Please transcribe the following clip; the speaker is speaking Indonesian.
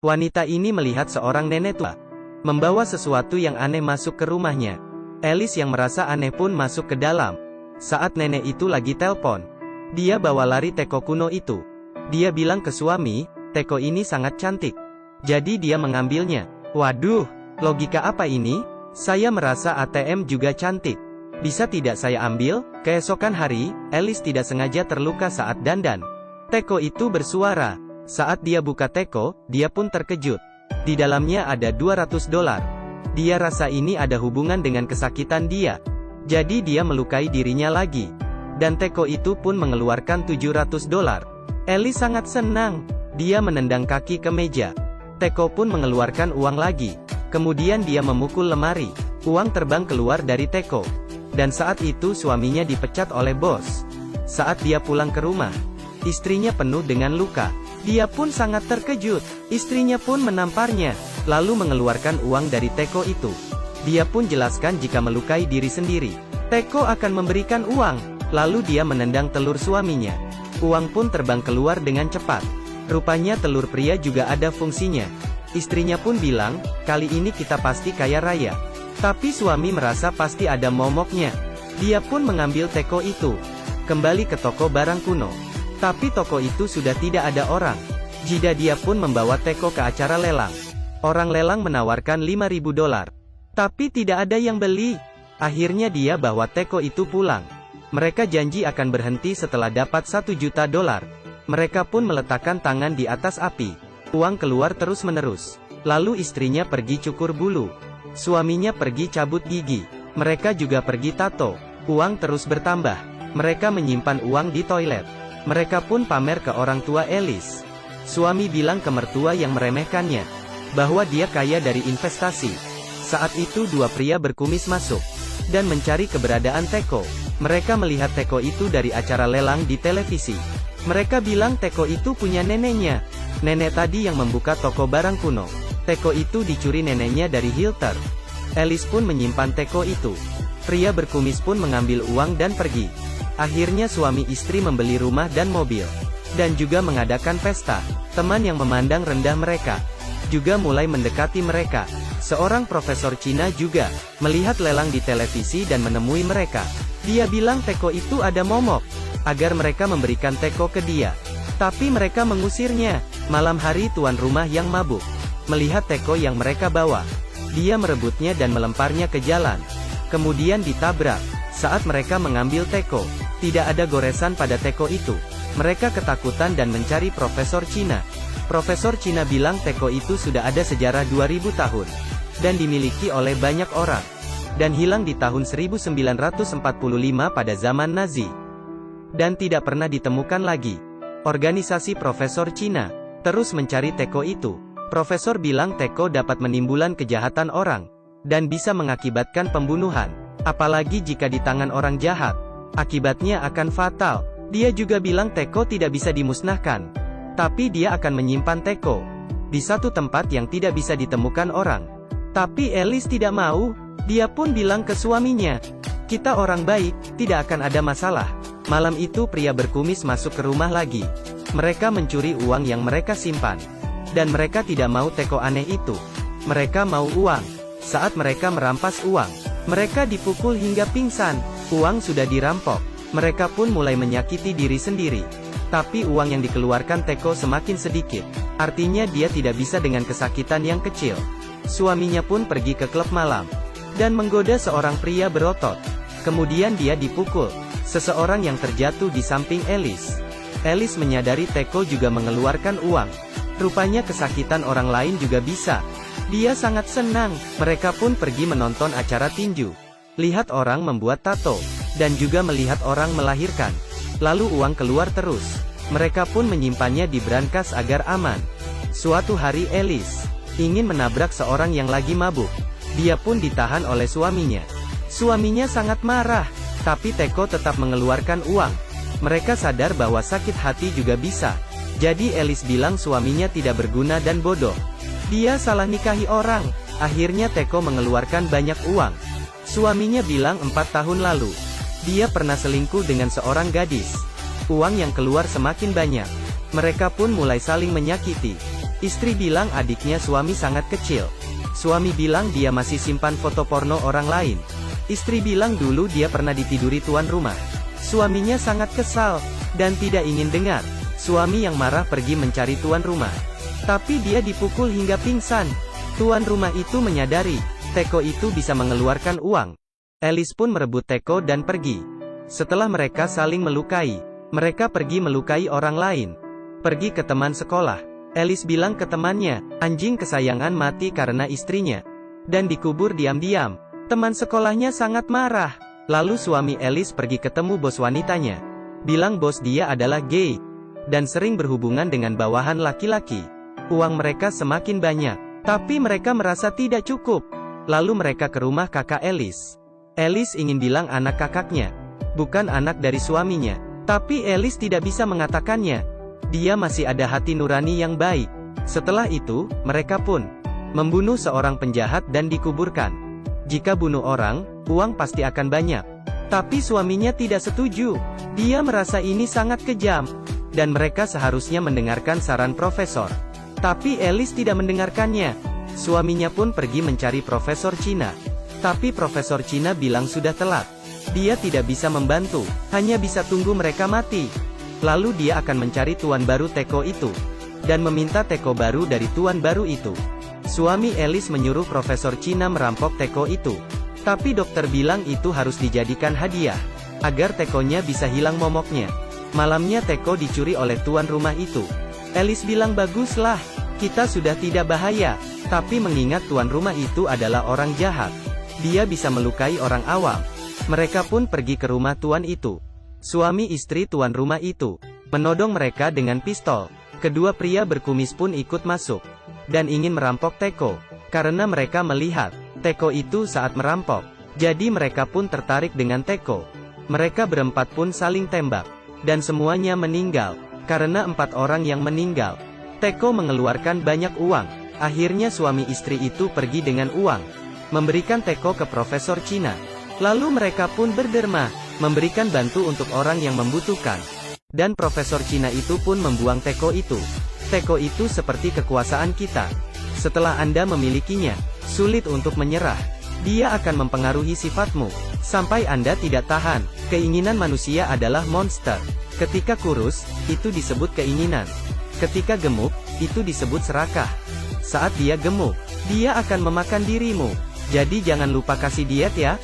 Wanita ini melihat seorang nenek tua membawa sesuatu yang aneh masuk ke rumahnya. Alice yang merasa aneh pun masuk ke dalam. Saat nenek itu lagi telpon, dia bawa lari teko kuno itu. Dia bilang ke suami, teko ini sangat cantik. Jadi dia mengambilnya. Waduh, logika apa ini? Saya merasa ATM juga cantik. Bisa tidak saya ambil? Keesokan hari, Alice tidak sengaja terluka saat dandan. Teko itu bersuara. Saat dia buka teko, dia pun terkejut. Di dalamnya ada $200. Dia rasa ini ada hubungan dengan kesakitan dia. Jadi dia melukai dirinya lagi. Dan teko itu pun mengeluarkan $700. Alice sangat senang. Dia menendang kaki ke meja. Teko pun mengeluarkan uang lagi. Kemudian dia memukul lemari. Uang terbang keluar dari teko. Dan saat itu suaminya dipecat oleh bos. Saat dia pulang ke rumah, istrinya penuh dengan luka. Dia pun sangat terkejut. Istrinya pun menamparnya, lalu mengeluarkan uang dari teko itu. Dia pun jelaskan jika melukai diri sendiri, teko akan memberikan uang. Lalu dia menendang telur suaminya. Uang pun terbang keluar dengan cepat. Rupanya telur pria juga ada fungsinya. Istrinya pun bilang, kali ini kita pasti kaya raya. Tapi suami merasa pasti ada momoknya. Dia pun mengambil teko itu. Kembali ke toko barang kuno. Tapi toko itu sudah tidak ada orang. Jida dia pun membawa teko ke acara lelang. Orang lelang menawarkan $5.000. Tapi tidak ada yang beli. Akhirnya dia bawa teko itu pulang. Mereka janji akan berhenti setelah dapat $1 juta. Mereka pun meletakkan tangan di atas api. Uang keluar terus-menerus. Lalu istrinya pergi cukur bulu. Suaminya pergi cabut gigi. Mereka juga pergi tato. Uang terus bertambah. Mereka menyimpan uang di toilet. Mereka pun pamer ke orang tua Alice. Suami bilang ke mertua yang meremehkannya, bahwa dia kaya dari investasi. Saat itu dua pria berkumis masuk, dan mencari keberadaan teko. Mereka melihat teko itu dari acara lelang di televisi. Mereka bilang teko itu punya neneknya. Nenek tadi yang membuka toko barang kuno. Teko itu dicuri neneknya dari Hilter. Alice pun menyimpan teko itu. Pria berkumis pun mengambil uang dan pergi. Akhirnya suami istri membeli rumah dan mobil. Dan juga mengadakan pesta. Teman yang memandang rendah mereka juga mulai mendekati mereka. Seorang profesor Cina juga melihat lelang di televisi dan menemui mereka. Dia bilang teko itu ada momok, agar mereka memberikan teko ke dia. Tapi mereka mengusirnya. Malam hari tuan rumah yang mabuk melihat teko yang mereka bawa. Dia merebutnya dan melemparnya ke jalan. Kemudian ditabrak. Saat mereka mengambil teko, tidak ada goresan pada teko itu. Mereka ketakutan dan mencari Profesor Cina. Profesor Cina bilang teko itu sudah ada sejarah 2000 tahun. Dan dimiliki oleh banyak orang. Dan hilang di tahun 1945 pada zaman Nazi. Dan tidak pernah ditemukan lagi. Organisasi Profesor Cina terus mencari teko itu. Profesor bilang teko dapat menimbulkan kejahatan orang. Dan bisa mengakibatkan pembunuhan. Apalagi jika di tangan orang jahat. Akibatnya akan fatal. Dia juga bilang teko tidak bisa dimusnahkan. Tapi dia akan menyimpan teko di satu tempat yang tidak bisa ditemukan orang. Tapi Alice tidak mau. Dia pun bilang ke suaminya, kita orang baik, tidak akan ada masalah. Malam itu pria berkumis masuk ke rumah lagi. Mereka mencuri uang yang mereka simpan. Dan mereka tidak mau teko aneh itu. Mereka mau uang. Saat mereka merampas uang, mereka dipukul hingga pingsan. Uang sudah dirampok. Mereka pun mulai menyakiti diri sendiri. Tapi uang yang dikeluarkan teko semakin sedikit. Artinya dia tidak bisa dengan kesakitan yang kecil. Suaminya pun pergi ke klub malam. Dan menggoda seorang pria berotot. Kemudian dia dipukul. Seseorang yang terjatuh di samping Alice. Alice menyadari teko juga mengeluarkan uang. Rupanya kesakitan orang lain juga bisa. Dia sangat senang. Mereka pun pergi menonton acara tinju. Lihat orang membuat tato. Dan juga melihat orang melahirkan. Lalu uang keluar terus. Mereka pun menyimpannya di brankas agar aman. Suatu hari Alice ingin menabrak seorang yang lagi mabuk. Dia pun ditahan oleh suaminya. Suaminya sangat marah. Tapi teko tetap mengeluarkan uang. Mereka sadar bahwa sakit hati juga bisa. Jadi Alice bilang suaminya tidak berguna dan bodoh. Dia salah nikahi orang. Akhirnya teko mengeluarkan banyak uang. Suaminya bilang 4 tahun lalu. Dia pernah selingkuh dengan seorang gadis. Uang yang keluar semakin banyak. Mereka pun mulai saling menyakiti. Istri bilang adiknya suami sangat kecil. Suami bilang dia masih simpan foto porno orang lain. Istri bilang dulu dia pernah ditiduri tuan rumah. Suaminya sangat kesal, dan tidak ingin dengar. Suami yang marah pergi mencari tuan rumah. Tapi dia dipukul hingga pingsan. Tuan rumah itu menyadari, Teko itu bisa mengeluarkan uang. Alice pun merebut Teko dan pergi. Setelah mereka saling melukai, mereka pergi melukai orang lain. Pergi ke teman sekolah. Alice bilang ke temannya, anjing kesayangan mati karena istrinya. Dan dikubur diam-diam. Teman sekolahnya sangat marah. Lalu suami Alice pergi ketemu bos wanitanya. Bilang bos dia adalah gay. Dan sering berhubungan dengan bawahan laki-laki. Uang mereka semakin banyak. Tapi mereka merasa tidak cukup. Lalu mereka ke rumah kakak Alice. Alice ingin bilang anak kakaknya. Bukan anak dari suaminya. Tapi Alice tidak bisa mengatakannya. Dia masih ada hati nurani yang baik. Setelah itu, mereka pun membunuh seorang penjahat dan dikuburkan. Jika bunuh orang, uang pasti akan banyak. Tapi suaminya tidak setuju. Dia merasa ini sangat kejam. Dan mereka seharusnya mendengarkan saran profesor. Tapi Alice tidak mendengarkannya. Suaminya pun pergi mencari Profesor Cina. Tapi Profesor Cina bilang sudah telat. Dia tidak bisa membantu, hanya bisa tunggu mereka mati. Lalu dia akan mencari tuan baru Teko itu. Dan meminta Teko baru dari tuan baru itu. Suami Alice menyuruh Profesor Cina merampok Teko itu. Tapi dokter bilang itu harus dijadikan hadiah. Agar Tekonya bisa hilang momoknya. Malamnya Teko dicuri oleh tuan rumah itu. Alice bilang baguslah, kita sudah tidak bahaya. Tapi mengingat tuan rumah itu adalah orang jahat. Dia bisa melukai orang awam. Mereka pun pergi ke rumah tuan itu. Suami istri tuan rumah itu menodong mereka dengan pistol. Kedua pria berkumis pun ikut masuk. Dan ingin merampok Teko. Karena mereka melihat Teko itu saat merampok. Jadi mereka pun tertarik dengan Teko. Mereka berempat pun saling tembak. Dan semuanya meninggal. Karena 4 orang yang meninggal. Teko mengeluarkan banyak uang. Akhirnya suami istri itu pergi dengan uang. Memberikan Teko ke Profesor Cina. Lalu mereka pun berderma. Memberikan bantu untuk orang yang membutuhkan. Dan Profesor Cina itu pun membuang Teko itu. Teko itu seperti kekuasaan kita. Setelah Anda memilikinya, sulit untuk menyerah. Dia akan mempengaruhi sifatmu. Sampai Anda tidak tahan. Keinginan manusia adalah monster. Ketika kurus, itu disebut keinginan. Ketika gemuk, itu disebut serakah. Saat dia gemuk, dia akan memakan dirimu. Jadi jangan lupa kasih diet ya.